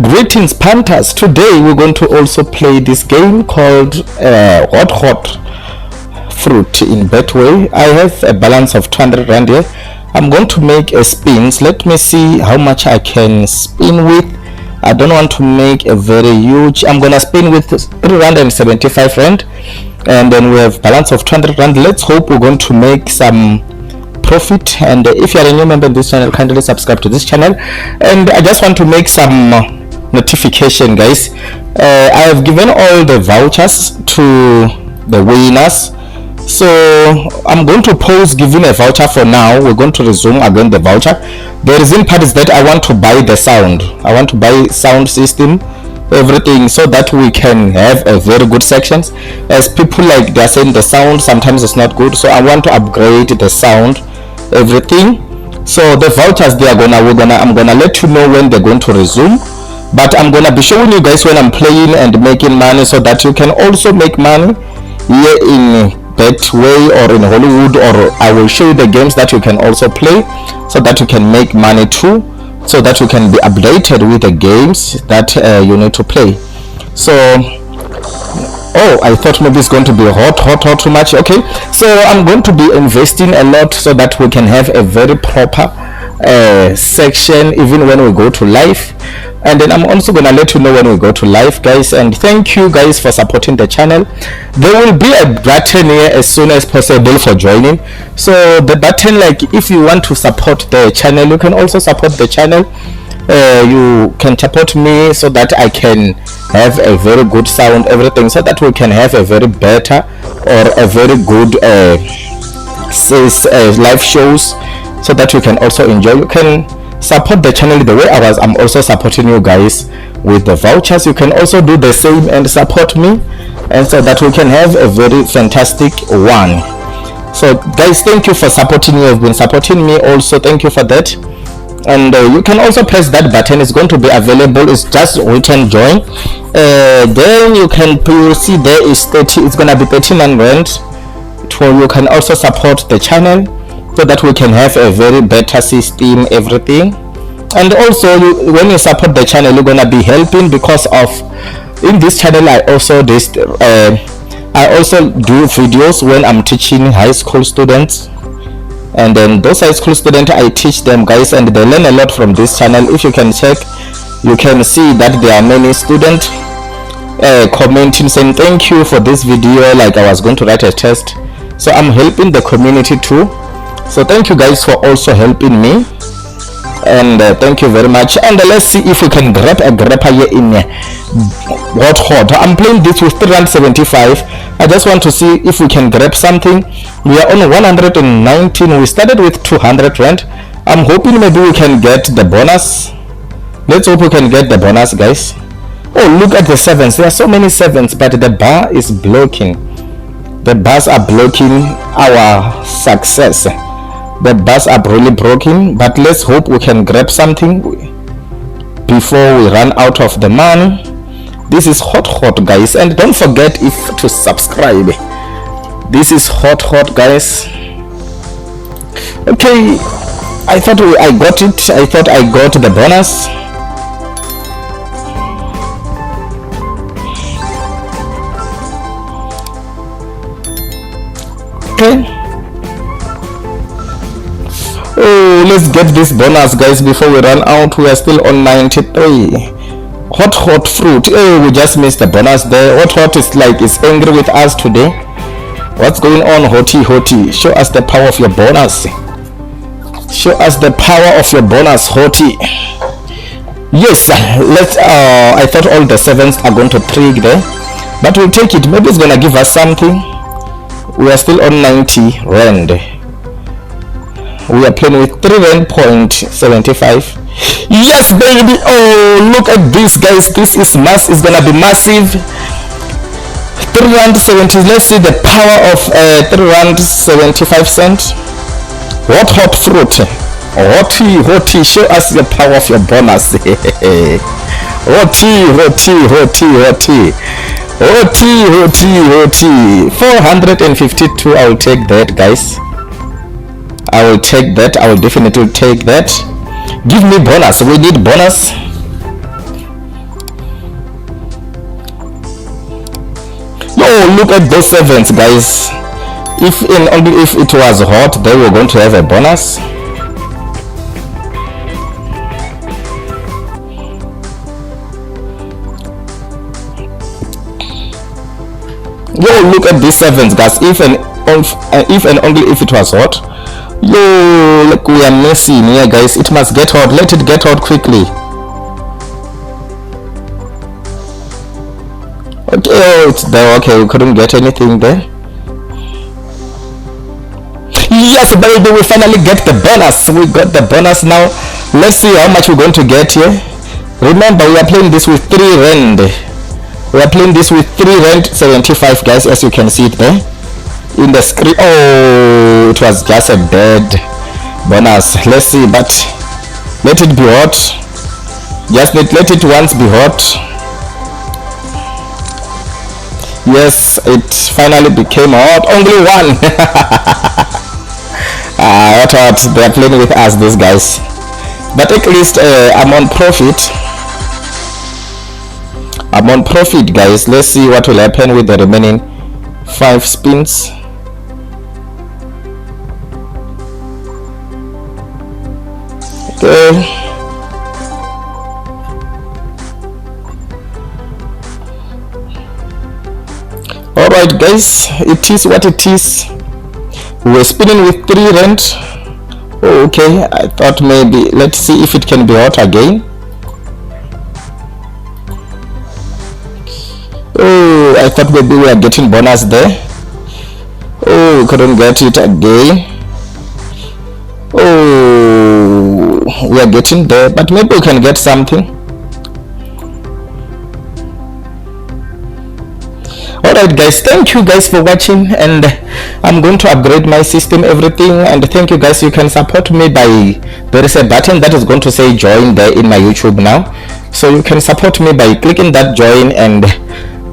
Greetings Panthers. Today we're going to also play this game called hot fruit in Betway. I have a balance of 200 rand here. I'm going to make a spins. Let me see how much I can spin with. I don't want to make a very huge. I'm gonna spin with 375 rand, and then we have balance of 200 rand. Let's hope we're going to make some profit. And if you are a new member in this channel, kindly subscribe to this channel. And I just want to make some notification, guys. I have given all the vouchers to the winners, so I'm going to pause giving a voucher for now. We're going to resume again the voucher. The reason part is that I want to buy the sound. I want to buy sound system, everything, so that we can have a very good sections. As people like they're saying the sound sometimes is not good, so I want to upgrade the sound, everything. So the vouchers, they are I'm gonna let you know when they're going to resume, but I'm gonna be showing you guys when I'm playing and making money, so that you can also make money here in Betway or in Hollywood, or I will show you the games that you can also play so that you can make money too, so that you can be updated with the games that you need to play. So oh, I thought maybe it's going to be hot too much. Okay, so I'm going to be investing a lot so that we can have a very proper section even when we go to live. And then I'm also gonna let you know when we go to live, guys. And thank you guys for supporting the channel. There will be a button here as soon as possible for joining. So the button, like if you want to support the channel, you can also support the channel. You can support me so that I can have a very good sound, everything, so that we can have a very better or a very good live shows, so that you can also enjoy. You can support the channel the way I'm also supporting you guys with the vouchers. You can also do the same and support me, and so that we can have a very fantastic one. So guys, thank you for supporting me. You've been supporting me also, thank you for that. And you can also press that button. It's going to be available. It's just written join. Then you will see there is 30. It's gonna be 39 rand. You can also support the channel so that we can have a very better system, everything. And also when you support the channel, you're gonna be helping, because of in this channel I also do videos when I'm teaching high school students, and then those high school students I teach them, guys, and they learn a lot from this channel. If you can check, you can see that there are many students commenting saying thank you for this video, like I was going to write a test. So I'm helping the community too. So thank you guys for also helping me, and thank you very much. And let's see if we can grab a grapper here in hot. I'm playing this with 375. I just want to see if we can grab something. We are on 119. We started with 200 rand. I'm hoping maybe we can get the bonus. Let's hope we can get the bonus, guys. Oh, look at the sevens. There are so many sevens, but the bar is blocking. The bars are blocking our success. The bars are really broken, but let's hope we can grab something before we run out of the money. This is hot, guys, and don't forget to subscribe. This is hot, guys. Okay, I thought I got it. I thought I got the bonus. Okay. Oh, let's get this bonus, guys, before we run out. We are still on 93. Hot fruit. Oh, we just missed the bonus there. Hot is like it's angry with us today. What's going on, Hottie? Show us the power of your bonus. Show us the power of your bonus, Hottie. Yes, let's I thought all the sevens are going to trig there, but we'll take it. Maybe it's gonna give us something. We are still on 90 rand. We are playing with 3 rand.75. Yes, baby. Oh, look at this, guys. This is it's gonna be massive. 3 rand 70. Let's see the power of 3 rand 75 cents. Hot fruit. Hottie, show us the power of your bonus. Hottie. 452. I'll take that, guys. I will take that. I will definitely take that. Give me bonus. We need bonus. Yo, look at those sevens, guys. If and only if it was hot, they were going to have a bonus. Yo, look at these sevens, guys. If and only if it was hot. Yo, look, we are messing here, guys. It must get hot. Let it get hot quickly. Okay, oh, it's there. Okay, we couldn't get anything there. Yes, baby, we finally get the bonus. We got the bonus now. Let's see how much we're going to get here. Remember, we are playing this with 3 rand. We are playing this with 3 rand 75, guys, as you can see it there in the screen. Oh, it was just a bad bonus. Let's see, but let it be hot. Just let it once be hot. Yes, it finally became hot. Only one. What they're playing with us, these guys. But at least I'm on profit. I'm on profit, guys. Let's see what will happen with the remaining 5 spins. Okay. Alright, guys, it is what it is. We're spinning with 3 rand. Oh, okay, I thought maybe let's see if it can be hot again. Oh, I thought maybe we are getting bonus there. Oh, couldn't get it again. Oh, we are getting there, but maybe we can get something. Alright, guys, thank you guys for watching, and I'm going to upgrade my system, everything. And thank you guys. You can support me by, there is a button that is going to say join there in my YouTube now, so you can support me by clicking that join, and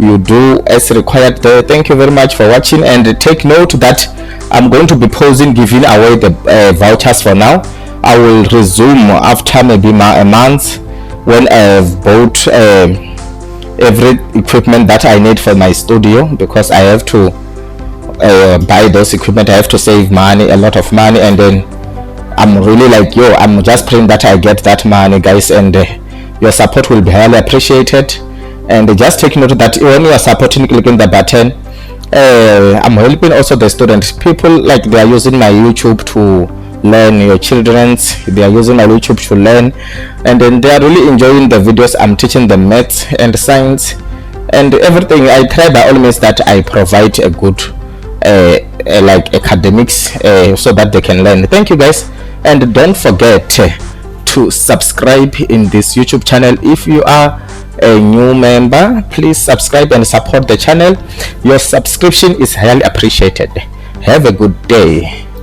you do as required there. Thank you very much for watching, and take note that I'm going to be pausing giving away the vouchers for now. I will resume after maybe a month when I've bought every equipment that I need for my studio, because I have to buy those equipment. I have to save money, a lot of money, and then I'm really like, yo, I'm just praying that I get that money, guys, and your support will be highly appreciated. And just take note that when you are supporting, clicking the button, I'm helping also the students. People, like, they are using my YouTube to learn. Your children's, they are using my YouTube to learn, and then they are really enjoying the videos. I'm teaching them maths and science and everything. I try by all means that I provide a good like academics, so that they can learn. Thank you guys, and don't forget to subscribe in this YouTube channel. If you are a new member, please subscribe and support the channel. Your subscription is highly appreciated. Have a good day.